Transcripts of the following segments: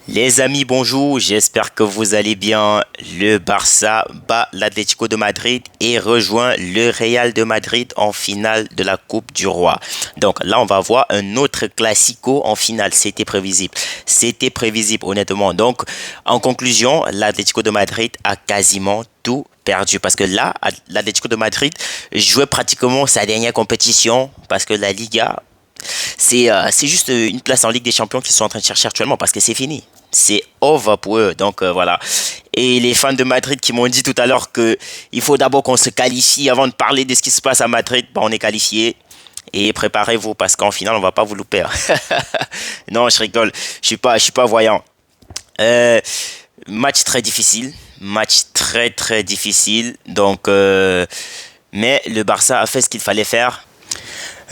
Les amis, bonjour, j'espère que vous allez bien. Le Barça bat l'Atlético de Madrid et rejoint le Real de Madrid en finale de la Coupe du Roi. Donc là, on va voir un autre classico en finale. C'était prévisible. C'était prévisible, honnêtement. Donc, en conclusion, l'Atlético de Madrid a quasiment tout perdu parce que là, l'Atlético de Madrid jouait pratiquement sa dernière compétition parce que la Liga, c'est juste une place en Ligue des Champions qu'ils sont en train de chercher actuellement parce que c'est fini. C'est over pour eux. Donc voilà. Et les fans de Madrid qui m'ont dit tout à l'heure que il faut d'abord qu'on se qualifie avant de parler de ce qui se passe à Madrid. Bah, on est qualifié. Et préparez-vous parce qu'en finale, on va pas vous louper. Non, je rigole. Je suis pas voyant. Euh, Match très difficile. Match très très difficile. Donc, mais le Barça a fait ce qu'il fallait faire.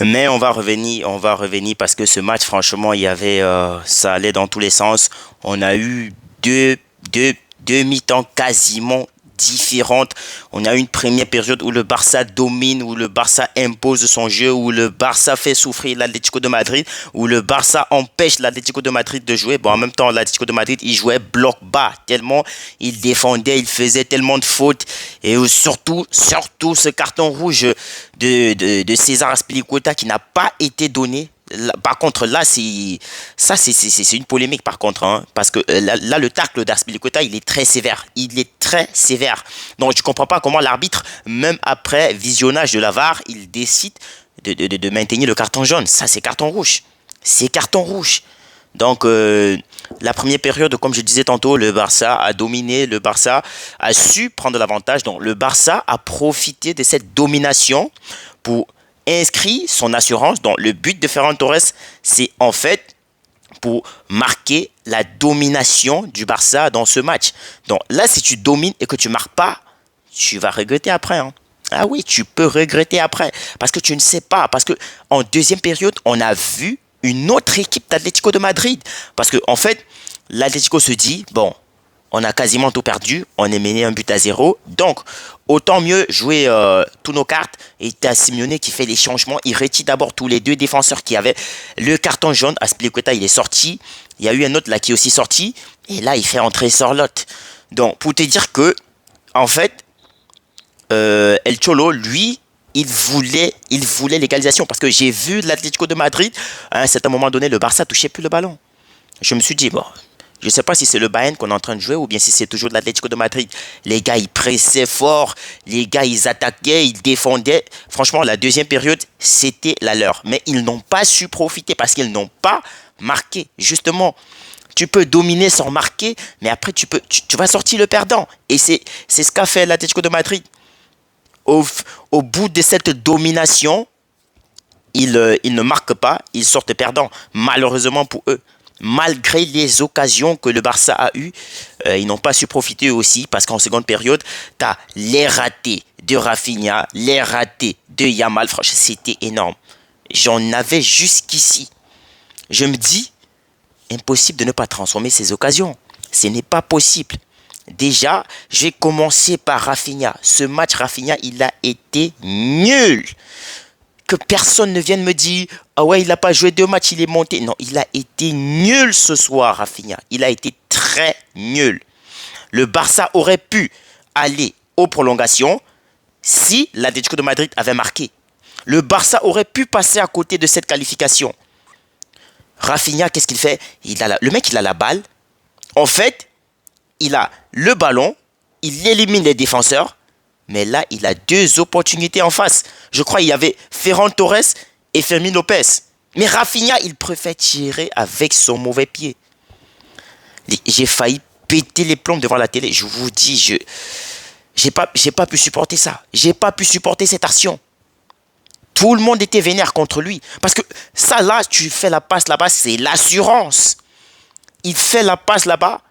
Mais on va revenir parce que ce match, franchement, ça allait dans tous les sens. On a eu deux, deux, deux mi-temps quasiment différentes. On a eu une première période où le Barça domine, où le Barça impose son jeu, où le Barça fait souffrir l'Atlético de Madrid, où le Barça empêche l'Atlético de Madrid de jouer. Bon, en même temps, l'Atlético de Madrid, il jouait bloc bas, tellement il défendait, il faisait tellement de fautes. Et surtout ce carton rouge de César Azpilicueta qui n'a pas été donné. Par contre, là, c'est une polémique, par contre, hein, parce que là, le tacle d'Aspilicueta, il est très sévère. Il est très sévère. Donc, je ne comprends pas comment l'arbitre, même après visionnage de la VAR, il décide de maintenir le carton jaune. Ça, c'est carton rouge. C'est carton rouge. Donc, la première période, comme je disais tantôt, le Barça a dominé, le Barça a su prendre l'avantage. Donc, le Barça a profité de cette domination pour inscrire son assurance. Donc, le but de Ferran Torres, c'est en fait pour marquer la domination du Barça dans ce match. Donc, là, si tu domines et que tu ne marques pas, tu vas regretter après, hein. Ah oui, tu peux regretter après. Parce que tu ne sais pas. Parce que en deuxième période, on a vu une autre équipe d'Atlético de Madrid. Parce que en fait, l'Atlético se dit, bon, on a quasiment tout perdu, on est mené 1 but à 0. Donc, autant mieux jouer tous nos cartes. Et tu as Simeone qui fait les changements. Il retire d'abord tous les deux défenseurs qui avaient le carton jaune. Aspilicueta, il est sorti. Il y a eu un autre là qui est aussi sorti. Et là, il fait entrer Sorloth. Donc, pour te dire que, en fait, El Cholo, lui, il voulait l'égalisation parce que j'ai vu l'Atlético de Madrid à un certain moment donné, le Barça touchait plus le ballon. Je me suis dit, bon, je ne sais pas si c'est le Bayern qu'on est en train de jouer ou bien si c'est toujours l'Atlético de Madrid. Les gars, ils pressaient fort, les gars, ils attaquaient, ils défendaient. Franchement, la deuxième période, c'était la leur. Mais ils n'ont pas su profiter parce qu'ils n'ont pas marqué. Justement, tu peux dominer sans marquer, mais après, tu vas sortir le perdant. Et c'est ce qu'a fait l'Atlético de Madrid. Au, au bout de cette domination, ils ne marquent pas, ils sortent perdants. Malheureusement pour eux. Malgré les occasions que le Barça a eues, ils n'ont pas su profiter eux aussi parce qu'en seconde période, tu as les ratés de Rafinha, les ratés de Yamal. Franchement, c'était énorme. J'en avais jusqu'ici. Je me dis, impossible de ne pas transformer ces occasions. Ce n'est pas possible. Déjà, je vais commencer par Rafinha. Ce match, Rafinha, il a été nul. Que personne ne vienne me dire, ah ouais, il n'a pas joué 2 matchs, il est monté. Non, il a été nul ce soir, Rafinha. Il a été très nul. Le Barça aurait pu aller aux prolongations si l'Atlético de Madrid avait marqué. Le Barça aurait pu passer à côté de cette qualification. Rafinha, qu'est-ce qu'il fait? Le mec, il a la balle. En fait, il a le ballon, il élimine les défenseurs, mais là, il a 2 opportunités en face. Je crois qu'il y avait Ferran Torres et Fermin Lopez. Mais Rafinha, il préfère tirer avec son mauvais pied. J'ai failli péter les plombs devant la télé. Je vous dis, j'ai pas pu supporter ça. J'ai pas pu supporter cette action. Tout le monde était vénère contre lui. Parce que ça, là, tu fais la passe là-bas, c'est l'assurance. Il fait la passe là-bas.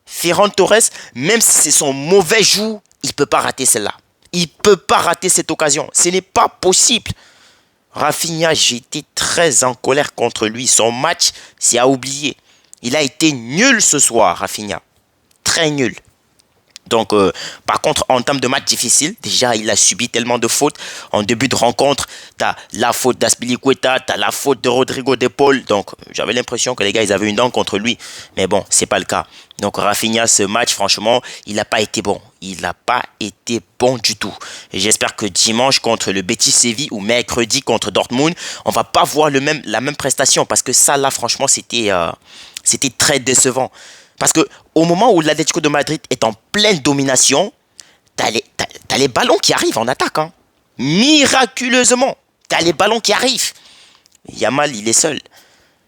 Ferran Torres, même si c'est son mauvais jour, il ne peut pas rater celle-là. Il ne peut pas rater cette occasion. Ce n'est pas possible. Rafinha, j'étais très en colère contre lui. Son match, c'est à oublier. Il a été nul ce soir, Rafinha. Très nul. Donc, par contre, en termes de match difficile, déjà, il a subi tellement de fautes. En début de rencontre, tu as la faute d'Aspilicueta, tu as la faute de Rodrigo de Paul. Donc, j'avais l'impression que les gars, ils avaient une dent contre lui. Mais bon, c'est pas le cas. Donc, Rafinha, ce match, franchement, il n'a pas été bon. Il n'a pas été bon du tout. Et j'espère que dimanche, contre le Betis Séville ou mercredi contre Dortmund, on va pas voir la même prestation. Parce que ça, là, franchement, c'était très décevant. Parce que au moment où l'Atlético de Madrid est en pleine domination, t'as les ballons qui arrivent en attaque. Hein. Miraculeusement, t'as les ballons qui arrivent. Yamal, il est seul.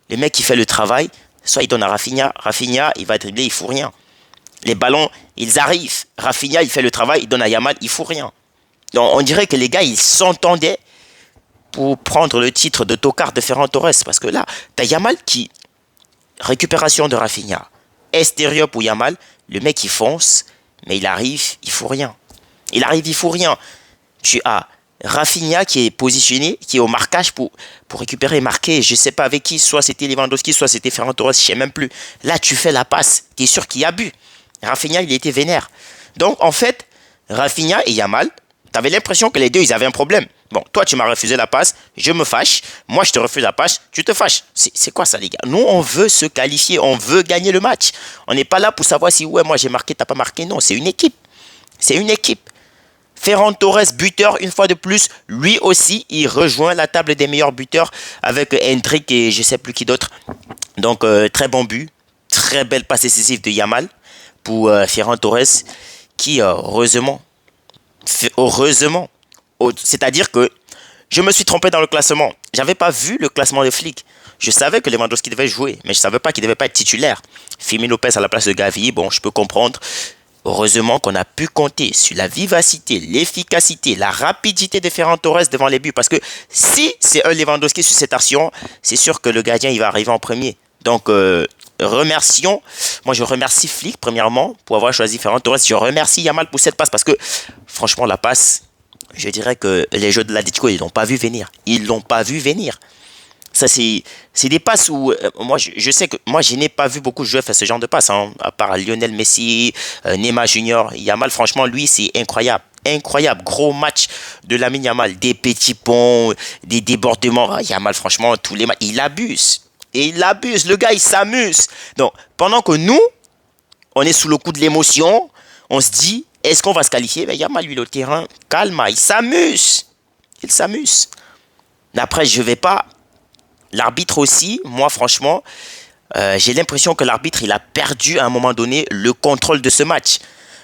Le mec qui fait le travail, soit il donne à Rafinha. Rafinha, il va dribbler, il fout rien. Les ballons, ils arrivent. Rafinha, il fait le travail, il donne à Yamal, il fout rien. Donc on dirait que les gars, ils s'entendaient pour prendre le titre de tocard de Ferran Torres. Parce que là, t'as Yamal qui... Récupération de Rafinha. Extérieur pour Yamal, le mec il fonce, mais il arrive, il faut rien. Il arrive, il faut rien. Tu as Rafinha qui est positionné, qui est au marquage pour récupérer et marquer. Je ne sais pas avec qui, soit c'était Lewandowski, soit c'était Ferran Torres, je ne sais même plus. Là, tu fais la passe, tu es sûr qu'il y a but. Rafinha, il était vénère. Donc, en fait, Rafinha et Yamal, tu avais l'impression que les deux, ils avaient un problème. Bon, toi, tu m'as refusé la passe, je me fâche. Moi, je te refuse la passe, tu te fâches. C'est quoi ça, les gars? Nous, on veut se qualifier, on veut gagner le match. On n'est pas là pour savoir si, ouais, moi, j'ai marqué, t'as pas marqué. Non, c'est une équipe. C'est une équipe. Ferran Torres, buteur, une fois de plus, lui aussi, il rejoint la table des meilleurs buteurs avec Hendrick et je sais plus qui d'autre. Donc, très bon but. Très belle passe décisive de Yamal pour Ferran Torres qui, heureusement, c'est-à-dire que je me suis trompé dans le classement. J'avais pas vu le classement des flics. Je savais que Lewandowski devait jouer, mais je savais pas qu'il devait pas être titulaire. Firmino Lopez à la place de Gavi, bon, je peux comprendre. Heureusement qu'on a pu compter sur la vivacité, l'efficacité, la rapidité de Ferran Torres devant les buts. Parce que si c'est un Lewandowski sur cette action, c'est sûr que le gardien il va arriver en premier. Donc, remercions. Moi, je remercie Flick, premièrement, pour avoir choisi Ferran Torres. Je remercie Yamal pour cette passe parce que, franchement, la passe, je dirais que les joueurs de l'Atlético, ils l'ont pas vu venir. Ils l'ont pas vu venir. Ça, c'est des passes où, moi, je sais que moi, je n'ai pas vu beaucoup de joueurs faire ce genre de passes, hein, à part Lionel Messi, Neymar Junior. Yamal, franchement, lui, c'est incroyable. Incroyable, gros match de Lamine Yamal. Des petits ponts, des débordements. Ah, Yamal, franchement, tous les matchs, il abuse. Et il abuse. Le gars, il s'amuse. Donc, pendant que nous, on est sous le coup de l'émotion, on se dit, est-ce qu'on va se qualifier? Ben, Yamal, lui, le terrain, calme, il s'amuse. Il s'amuse. Après, je vais pas... L'arbitre aussi, moi, franchement, j'ai l'impression que l'arbitre, il a perdu à un moment donné le contrôle de ce match.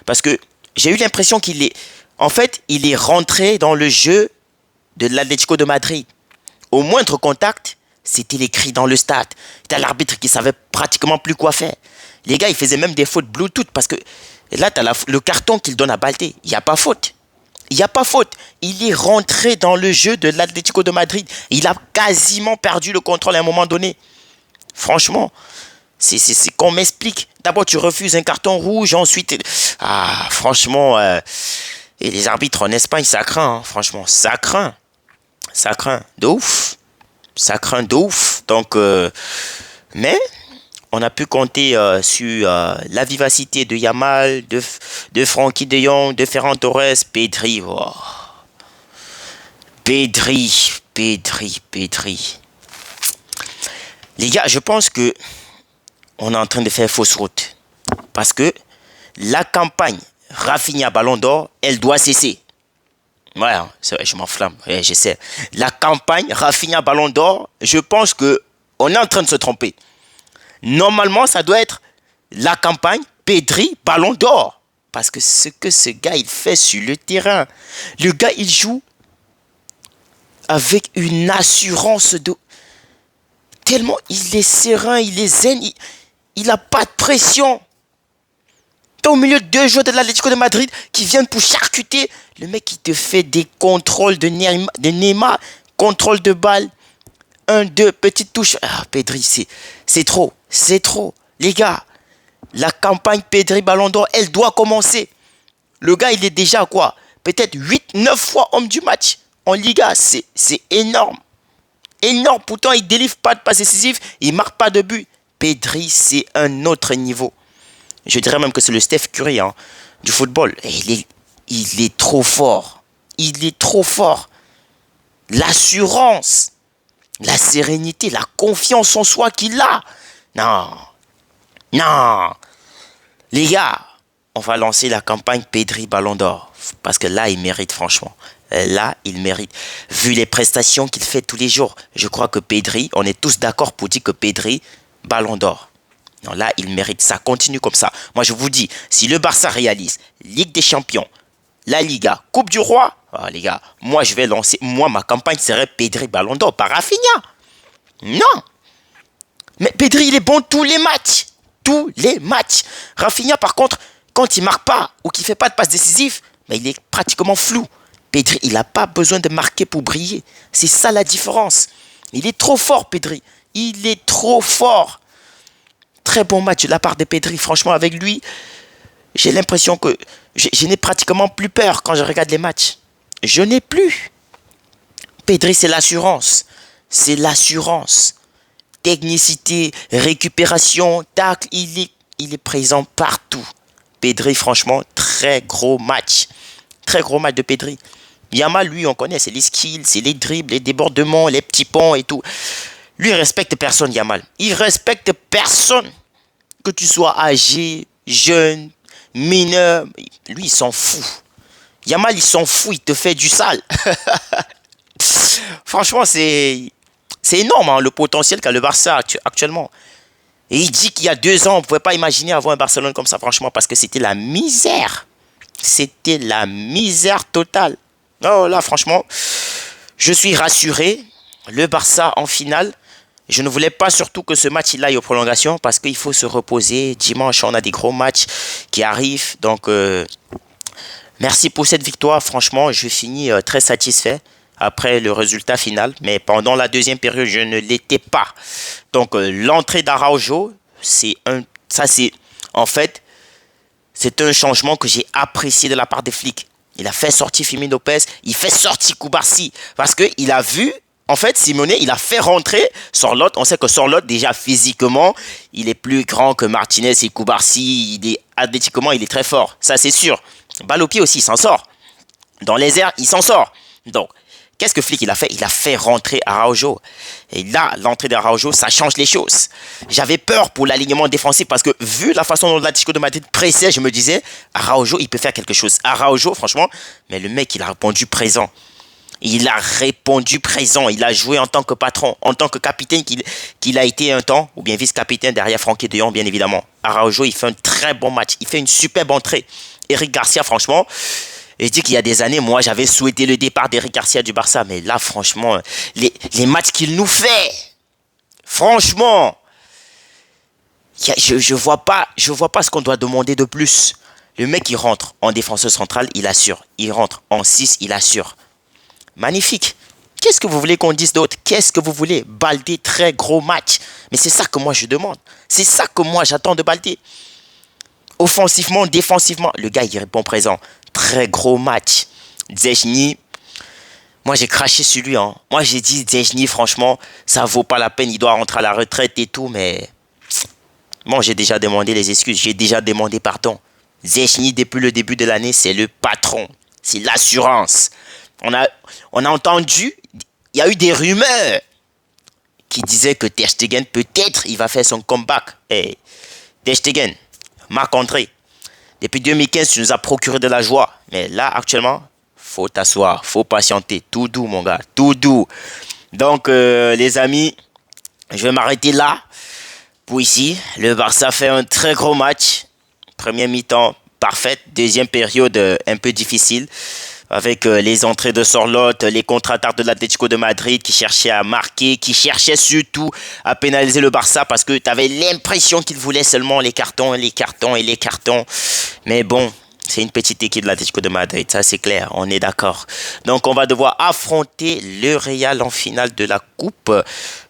Parce que j'ai eu l'impression qu'il est... En fait, il est rentré dans le jeu de l'Atlético de Madrid. Au moindre contact, c'était les cris dans le stade. C'était l'arbitre qui savait pratiquement plus quoi faire. Les gars, ils faisaient même des fautes Bluetooth parce que là, tu as le carton qu'il donne à Baldé. Il n'y a pas faute. Il n'y a pas faute. Il est rentré dans le jeu de l'Atlético de Madrid. Il a quasiment perdu le contrôle à un moment donné. Franchement, c'est qu'on m'explique. D'abord, tu refuses un carton rouge. Ensuite, franchement, et les arbitres en Espagne, ça craint. Hein, franchement, ça craint. Ça craint de ouf. Ça craint de ouf. Donc, mais... On a pu compter sur la vivacité de Yamal, de Frenkie de Jong, de Ferran Torres, Pedri. Oh. Pedri. Les gars, je pense que on est en train de faire fausse route. Parce que la campagne Rafinha Ballon d'Or, elle doit cesser. Ouais, c'est vrai, je m'enflamme. Ouais, je sais. La campagne Rafinha Ballon d'Or, je pense que on est en train de se tromper. Normalement, ça doit être la campagne Pedri Ballon d'Or. Parce que ce que ce gars, il fait sur le terrain. Le gars, il joue avec une assurance de... Tellement il est serein, il est zen, il n'a pas de pression. T'es au milieu de deux joueurs de l'Atlético de Madrid qui viennent pour charcuter. Le mec, il te fait des contrôles de Neymar, contrôle de balle. 1, 2, petite touche. Ah, Pedri, c'est trop. C'est trop. Les gars, la campagne Pedri Ballon d'Or, elle doit commencer. Le gars, il est déjà quoi? Peut-être 8, 9 fois homme du match. En Liga, c'est énorme. Énorme. Pourtant, il ne délivre pas de passe décisive. Il ne marque pas de but. Pedri, c'est un autre niveau. Je dirais même que c'est le Steph Curry. Hein. du football. Et il est trop fort. Il est trop fort. L'assurance, la sérénité, la confiance en soi qu'il a. Non, non. Les gars, on va lancer la campagne Pedri Ballon d'Or. Parce que là, il mérite franchement. Là, il mérite. Vu les prestations qu'il fait tous les jours, je crois que Pedri, on est tous d'accord pour dire que Pedri, Ballon d'Or. Non, là, il mérite. Ça continue comme ça. Moi, je vous dis, si le Barça réalise Ligue des Champions, la Liga, Coupe du Roi, ah, les gars, moi, je vais lancer. Moi, ma campagne serait Pedri Ballon d'Or, pas Rafinha. Non. Mais Pedri, il est bon tous les matchs. Tous les matchs. Rafinha, par contre, quand il marque pas ou qu'il fait pas de passe décisive, mais il est pratiquement flou. Pedri, il n'a pas besoin de marquer pour briller. C'est ça la différence. Il est trop fort, Pedri. Il est trop fort. Très bon match de la part de Pedri. Franchement, avec lui, j'ai l'impression que je n'ai pratiquement plus peur quand je regarde les matchs. Je n'ai plus. Pedri, c'est l'assurance. C'est l'assurance. Technicité, récupération, tacle, il est présent partout. Pedri, franchement, très gros match. Très gros match de Pedri. Yamal, lui, on connaît, c'est les skills, c'est les dribbles, les débordements, les petits ponts et tout. Lui, il respecte personne, Yamal. Il respecte personne. Que tu sois âgé, jeune, mineur, lui, il s'en fout. Yamal, il s'en fout, il te fait du sale. Franchement, c'est énorme, hein, le potentiel qu'a le Barça actuellement. Et il dit qu'il y a 2 ans, on ne pouvait pas imaginer avoir un Barcelone comme ça, franchement, parce que c'était la misère. C'était la misère totale. Oh là, franchement, je suis rassuré. Le Barça en finale. Je ne voulais pas surtout que ce match il aille aux prolongations parce qu'il faut se reposer. Dimanche, on a des gros matchs qui arrivent. Donc, merci pour cette victoire. Franchement, je finis très satisfait après le résultat final. Mais pendant la deuxième période, je ne l'étais pas. Donc, l'entrée d'Araujo, en fait, c'est un changement que j'ai apprécié de la part des flics. Il a fait sortir Firmino Lopez, il fait sortir Koubarsi. Parce qu'il a vu, en fait, Simone, il a fait rentrer Sorloth. On sait que Sorloth, déjà physiquement, il est plus grand que Martinez et Koubarsi. Athlétiquement, il est très fort. Ça, c'est sûr. Balle au pied aussi, il s'en sort. Dans les airs, il s'en sort. Donc, qu'est-ce que Flick il a fait? Il a fait rentrer Araujo. Et là, l'entrée d'Araujo, ça change les choses. J'avais peur pour l'alignement défensif parce que vu la façon dont l'Atlético de Madrid pressait, je me disais, Araujo, il peut faire quelque chose. Araujo, franchement, mais le mec, il a répondu présent. Il a répondu présent. Il a joué en tant que patron, en tant que capitaine qu'il a été un temps, ou bien vice-capitaine derrière Frenkie de Jong, bien évidemment. Araujo, il fait un très bon match. Il fait une superbe entrée. Eric Garcia, franchement, je dis qu'il y a des années, moi, j'avais souhaité le départ d'Eric Garcia du Barça. Mais là, franchement, les matchs qu'il nous fait, franchement, je vois pas ce qu'on doit demander de plus. Le mec, il rentre en défenseur central, il assure. Il rentre en 6, il assure. Magnifique. Qu'est-ce que vous voulez qu'on dise d'autre? Qu'est-ce que vous voulez? Baldé, très gros match. Mais c'est ça que moi, je demande. C'est ça que moi, j'attends de Baldé. Offensivement, défensivement, le gars, il répond présent. Très gros match. Szczęsny, moi j'ai craché sur lui. Hein. Moi j'ai dit Szczęsny, franchement, ça vaut pas la peine. Il doit rentrer à la retraite et tout. Mais bon, j'ai déjà demandé les excuses. J'ai déjà demandé pardon. Szczęsny, depuis le début de l'année, c'est le patron. C'est l'assurance. On a entendu, il y a eu des rumeurs qui disaient que Ter Stegen, peut-être, il va faire son comeback. Hey, Ter Stegen, Marc-André, depuis 2015, tu nous as procuré de la joie. Mais là, actuellement, faut t'asseoir, faut patienter. Tout doux, mon gars, tout doux. Donc, les amis, je vais m'arrêter là. Pour ici, le Barça fait un très gros match. Première mi-temps, parfaite. Deuxième période, un peu difficile. Avec les entrées de Sorloth, les contre-attaques de l'Atlético de Madrid qui cherchaient à marquer, qui cherchaient surtout à pénaliser le Barça parce que tu avais l'impression qu'ils voulaient seulement les cartons, les cartons et les cartons. Mais bon, c'est une petite équipe de l'Atlético de Madrid, ça c'est clair, on est d'accord. Donc on va devoir affronter le Real en finale de la Coupe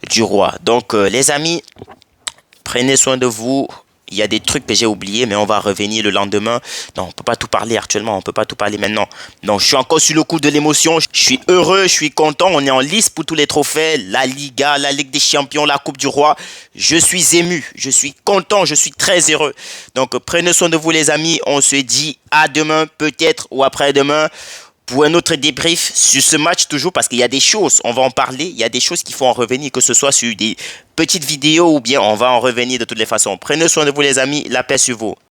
du Roi. Donc les amis, prenez soin de vous. Il y a des trucs que j'ai oubliés, mais on va revenir le lendemain. Non, on peut pas tout parler actuellement, on peut pas tout parler maintenant. Donc, je suis encore sur le coup de l'émotion. Je suis heureux, je suis content. On est en lice pour tous les trophées, la Liga, la Ligue des Champions, la Coupe du Roi. Je suis ému, je suis content, je suis très heureux. Donc, prenez soin de vous, les amis. On se dit à demain, peut-être, ou après-demain, pour un autre débrief sur ce match toujours, parce qu'il y a des choses, on va en parler, il y a des choses qu'il faut en revenir, que ce soit sur des petites vidéos ou bien on va en revenir de toutes les façons. Prenez soin de vous, les amis, la paix sur vous.